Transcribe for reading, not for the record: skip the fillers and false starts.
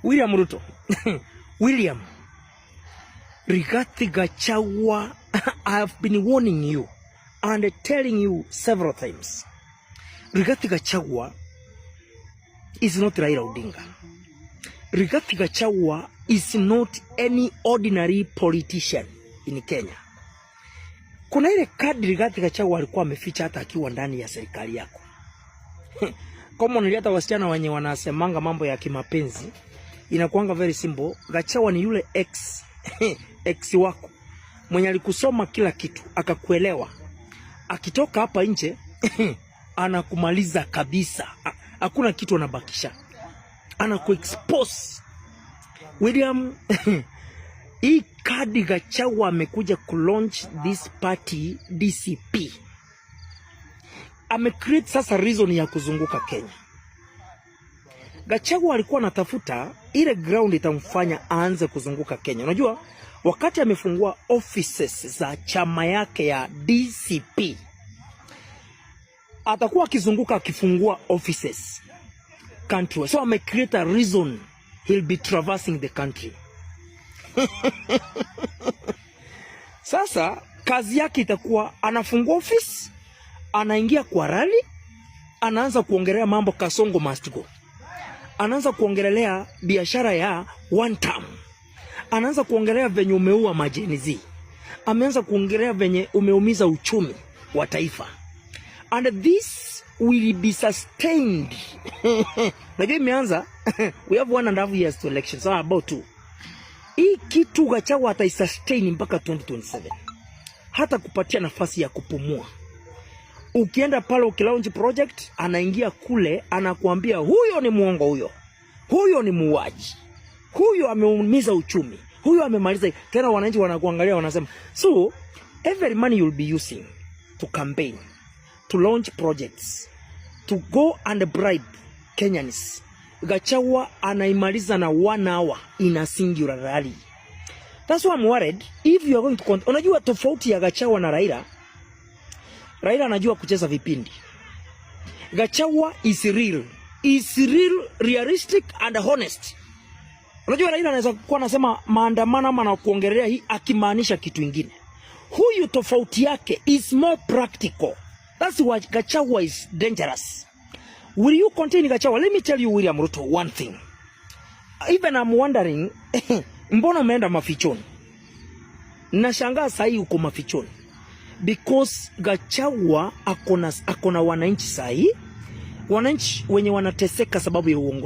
William Ruto. William, Rigathi Gachagua, I have been warning you and telling you several times. Rigathi Gachagua is not Raila Odinga. Rigathi Gachagua is not any ordinary politician in Kenya. Kuna ile kadi Rigathi Gachagua alikuwa ameficha hata akiwa ndani ya serikali yako. Kama unaleta wasichana wenye wanasemanga mambo ya kimapenzi, inakuanga very simple. Gachagua ni yule ex wako mwenye alikusoma kila kitu, akakuelewa. Akitoka hapa nje anakumaliza kabisa. Hakuna kitu anabakisha. Anakuexpose. William, hii kadi Gachagua amekuja kulaunch this party DCP. Amecreate sasa reason ya kuzunguka Kenya. Gachagua alikuwa anatafuta ile ground itamfanya aanze kuzunguka Kenya. Unajua wakati amefungua offices za chama yake ya DCP, atakuwa akizunguka akifungua offices country. So amecreate a reason he'll be traversing the country. Sasa kazi yake itakuwa anafungua office, anaingia kwa rally, anaanza kuongelea mambo Kasongo must go. Anaanza kuongelea biashara ya one term. Anaanza kuongelea venye umeua majenizi. Ameanza kuongelea venye umeumiza uchumi wa taifa. And this will be sustained. Najua imeanza, we have 1.5 years to elections, so about 2. Hii kitu Gachagua ataisustain mpaka 2027. Hata kupatia nafasi ya kupumua. Ukienda pale ukilaunch project, anaingia kule, anakuambia huyo ni muongo huyo. Huyo ni muuaji. Huyo ameumiza uchumi. Huyo amemaliza. Tena wananchi wanakuangalia wanasema, so every money you'll be using to campaign, to launch projects, to go and bribe Kenyans, Gachagua anaimaliza na 1 hour in a singular rally. That's why I'm worried if you are going to unajua tofauti ya Gachagua na Raila. Raila anajua kucheza vipindi. Gachagua is real. Is real, realistic and honest. Unajua Raila anaweza kuwa anasema maandamano ama na kuongelea hii akimaanisha kitu kingine. Huyu tofauti yake is more practical. That's why Gachagua is dangerous. Will you continue Gachagua? Let me tell you William Ruto one thing. Even I'm wondering, mbona umeenda mafichoni? Nashangaa sasa hii uko mafichoni. Because Gachagua akona wananchi sahi, wananchi wenye wanateseka sababu ya uongozi.